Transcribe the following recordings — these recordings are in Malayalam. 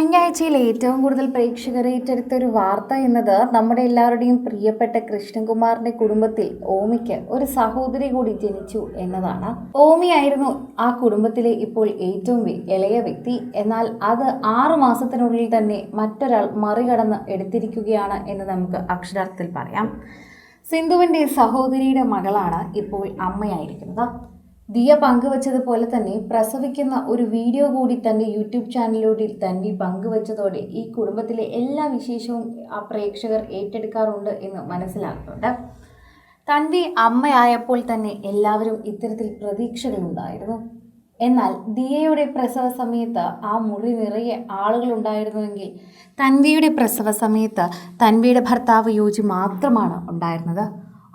കഴിഞ്ഞ ആഴ്ചയിൽ ഏറ്റവും കൂടുതൽ പ്രേക്ഷകർ ഏറ്റെടുത്ത ഒരു വാർത്ത എന്നത് നമ്മുടെ എല്ലാവരുടെയും പ്രിയപ്പെട്ട കൃഷ്ണകുമാറിന്റെ കുടുംബത്തിൽ ഓമിക്ക് ഒരു സഹോദരി കൂടി ജനിച്ചു എന്നതാണ്. ഓമിയായിരുന്നു ആ കുടുംബത്തിലെ ഇപ്പോൾ ഏറ്റവും ഇളയ വ്യക്തി. എന്നാൽ അത് 6 മാസത്തിനുള്ളിൽ തന്നെ മറ്റൊരാൾ മറികടന്ന് എടുത്തിരിക്കുകയാണ് എന്ന് നമുക്ക് അക്ഷരാർത്ഥത്തിൽ പറയാം. സിന്ധുവിൻ്റെ സഹോദരിയുടെ മകളാണ് ഇപ്പോൾ അമ്മയായിരിക്കുന്നത്. ദിയ പങ്കുവച്ചതുപോലെ തന്നെ പ്രസവിക്കുന്ന ഒരു വീഡിയോ കൂടി തൻ്റെ യൂട്യൂബ് ചാനലിലൂടെ തൻവി പങ്കുവച്ചതോടെ ഈ കുടുംബത്തിലെ എല്ലാ വിശേഷവും ആ പ്രേക്ഷകർ ഏറ്റെടുക്കാറുണ്ട് എന്ന് മനസ്സിലാക്കുന്നുണ്ട്. തൻവി അമ്മയായപ്പോൾ തന്നെ എല്ലാവരും ഇത്തരത്തിൽ പ്രതീക്ഷകളുണ്ടായിരുന്നു. എന്നാൽ ദിയയുടെ പ്രസവ സമയത്ത് ആ മുറി നിറയെ ആളുകളുണ്ടായിരുന്നുവെങ്കിൽ തൻവിയുടെ പ്രസവ സമയത്ത് തൻവിയുടെ ഭർത്താവ് യോജി മാത്രമാണ് ഉണ്ടായിരുന്നത്.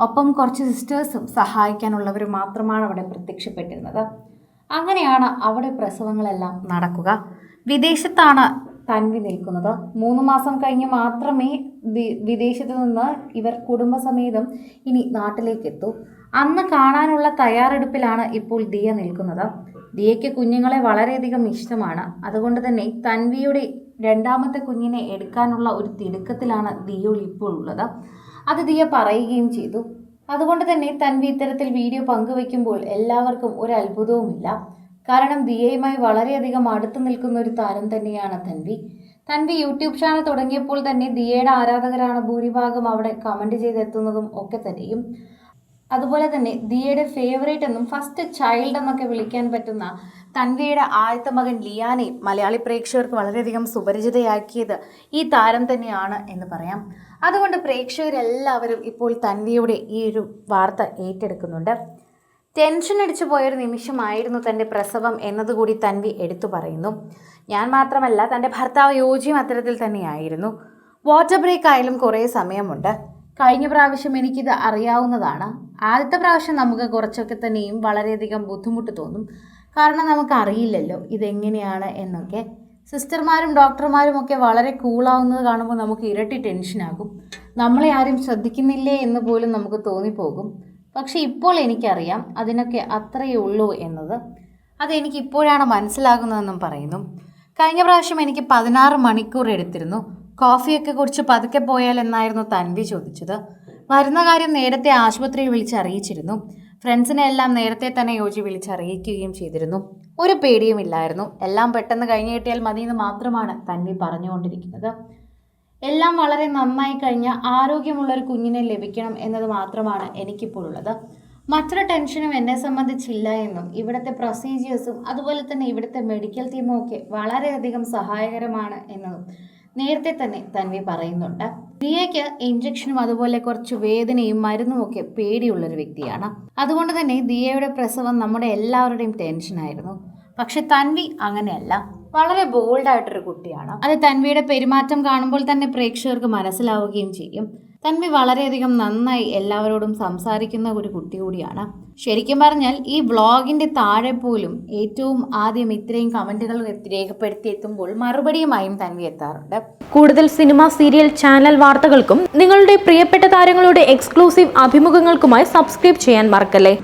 ഒപ്പം കുറച്ച് സിസ്റ്റേഴ്സും സഹായിക്കാനുള്ളവർ മാത്രമാണ് അവിടെ പ്രത്യക്ഷപ്പെട്ടിരുന്നത്. അങ്ങനെയാണ് അവിടെ പ്രസവങ്ങളെല്ലാം നടക്കുക. വിദേശത്താണ് തൻവി നിൽക്കുന്നത്. 3 മാസം കഴിഞ്ഞ് മാത്രമേ വിദേശത്ത് നിന്ന് ഇവർ കുടുംബസമേതം ഇനി നാട്ടിലേക്ക് എത്തൂ. അന്ന് കാണാനുള്ള തയ്യാറെടുപ്പിലാണ് ഇപ്പോൾ ദിയ നിൽക്കുന്നത്. ദിയയ്ക്ക് കുഞ്ഞുങ്ങളെ വളരെയധികം ഇഷ്ടമാണ്. അതുകൊണ്ട് തന്നെ തൻവിയുടെ 2ാമത്തെ കുഞ്ഞിനെ എടുക്കാനുള്ള ഒരു തിടുക്കത്തിലാണ് ദിയോൾ ഇപ്പോൾ ഉള്ളത്. അത് ദിയ പറയുകയും ചെയ്തു. അതുകൊണ്ട് തന്നെ തൻവി ഇത്തരത്തിൽ വീഡിയോ പങ്കുവയ്ക്കുമ്പോൾ എല്ലാവർക്കും ഒരു അത്ഭുതവുമില്ല. കാരണം ദിയയുമായി വളരെയധികം അടുത്ത് നിൽക്കുന്ന ഒരു താരം തന്നെയാണ് തൻവി യൂട്യൂബ് ചാനൽ തുടങ്ങിയപ്പോൾ തന്നെ ദിയയുടെ ആരാധകരാണ് ഭൂരിഭാഗം അവിടെ കമൻറ്റ് ചെയ്തെത്തുന്നതും ഒക്കെ തന്നെയും. അതുപോലെ തന്നെ ദിയയുടെ ഫേവറേറ്റ് എന്നും ഫസ്റ്റ് ചൈൽഡ് എന്നൊക്കെ വിളിക്കാൻ പറ്റുന്ന തൻവിയുടെ ആദ്യത്തെ മകൻ ലിയാനെ മലയാളി പ്രേക്ഷകർക്ക് വളരെയധികം സുപരിചിതയാക്കിയത് ഈ താരം തന്നെയാണ് എന്ന് പറയാം. അതുകൊണ്ട് പ്രേക്ഷകരെല്ലാവരും ഇപ്പോൾ തൻവിയുടെ ഈ ഒരു വാർത്ത ഏറ്റെടുക്കുന്നുണ്ട്. ടെൻഷൻ അടിച്ചു പോയൊരു നിമിഷമായിരുന്നു തൻ്റെ പ്രസവം എന്നതുകൂടി തൻവി എടുത്തു പറയുന്നു. ഞാൻ മാത്രമല്ല, തൻ്റെ ഭർത്താവ് യോജിയും അത്തരത്തിൽ തന്നെയായിരുന്നു. വാട്ടർ ബ്രേക്ക് ആയാലും കുറേ സമയമുണ്ട്. കഴിഞ്ഞ പ്രാവശ്യം എനിക്കിത് അറിയാവുന്നതാണ്. ആദ്യത്തെ പ്രാവശ്യം നമുക്ക് കുറച്ചൊക്കെ തന്നെയും വളരെയധികം ബുദ്ധിമുട്ട് തോന്നും. കാരണം നമുക്കറിയില്ലല്ലോ ഇതെങ്ങനെയാണ് എന്നൊക്കെ. സിസ്റ്റർമാരും ഡോക്ടർമാരും ഒക്കെ വളരെ കൂളാവുന്നത് കാണുമ്പോൾ നമുക്ക് ഇരട്ടി ടെൻഷനാകും. നമ്മളെ ആരും ശ്രദ്ധിക്കുന്നില്ലേ എന്ന് പോലും നമുക്ക് തോന്നിപ്പോകും. പക്ഷെ ഇപ്പോൾ എനിക്കറിയാം അതിനൊക്കെ അത്രയേ ഉള്ളൂ എന്നത്. അതെനിക്ക് ഇപ്പോഴാണ് മനസ്സിലാകുന്നതെന്നും പറയുന്നു. കഴിഞ്ഞ പ്രാവശ്യം എനിക്ക് 16 മണിക്കൂർ എടുത്തിരുന്നു. കോഫിയൊക്കെ കുടിച്ച് പതുക്കെ പോയാൽ എന്നായിരുന്നു തൻവി ചോദിച്ചത്. വരുന്ന കാര്യം നേരത്തെ ആശുപത്രിയിൽ വിളിച്ചറിയിച്ചിരുന്നു. ഫ്രണ്ട്സിനെ എല്ലാം നേരത്തെ തന്നെ യോജി വിളിച്ചറിയിക്കുകയും ചെയ്തിരുന്നു. ഒരു പേടിയുമില്ലായിരുന്നു. എല്ലാം പെട്ടെന്ന് കഴിഞ്ഞു കിട്ടിയാൽ മതിയെന്ന് മാത്രമാണ് തൻവി പറഞ്ഞുകൊണ്ടിരിക്കുന്നത്. എല്ലാം വളരെ നന്നായി കഴിഞ്ഞ ആരോഗ്യമുള്ളൊരു കുഞ്ഞിനെ ലഭിക്കണം എന്നത് മാത്രമാണ് എനിക്കിപ്പോൾ ഉള്ളത്. മറ്റൊരു ടെൻഷനും എന്നെ സംബന്ധിച്ചില്ല എന്നും ഇവിടുത്തെ പ്രൊസീജിയേഴ്സും അതുപോലെ തന്നെ ഇവിടുത്തെ മെഡിക്കൽ ടീമും ഒക്കെ വളരെയധികം സഹായകരമാണ് എന്നതും നേരത്തെ തന്നെ തൻവി പറയുന്നുണ്ട്. ദിയയ്ക്ക് ഇഞ്ചക്ഷനും അതുപോലെ കുറച്ച് വേദനയും മരുന്നുമൊക്കെ പേടിയുള്ളൊരു വ്യക്തിയാണ്. അതുകൊണ്ട് തന്നെ ദിയയുടെ പ്രസവം നമ്മുടെ എല്ലാവരുടെയും ടെൻഷനായിരുന്നു. പക്ഷെ തൻവി അങ്ങനെയല്ല. വളരെ ബോൾഡായിട്ടൊരു കുട്ടിയാണ്. അത് തൻവിയുടെ പെരുമാറ്റം കാണുമ്പോൾ തന്നെ പ്രേക്ഷകർക്ക് മനസ്സിലാവുകയും ചെയ്യും. തൻവി വളരെയധികം നന്നായി എല്ലാവരോടും സംസാരിക്കുന്ന ഒരു കുട്ടി കൂടിയാണ്. ശരിക്കും പറഞ്ഞാൽ ഈ വ്ളോഗിൻ്റെ താഴെ പോലും ഏറ്റവും ആദ്യം ഇത്രയും കമൻറ്റുകൾ രേഖപ്പെടുത്തി എത്തുമ്പോൾ മറുപടിയുമായും തൻവി എത്താറുണ്ട്. കൂടുതൽ സിനിമ, സീരിയൽ, ചാനൽ വാർത്തകൾക്കും നിങ്ങളുടെ പ്രിയപ്പെട്ട താരങ്ങളുടെ എക്സ്ക്ലൂസീവ് അഭിമുഖങ്ങൾക്കുമായി സബ്സ്ക്രൈബ് ചെയ്യാൻ മറക്കല്ലേ.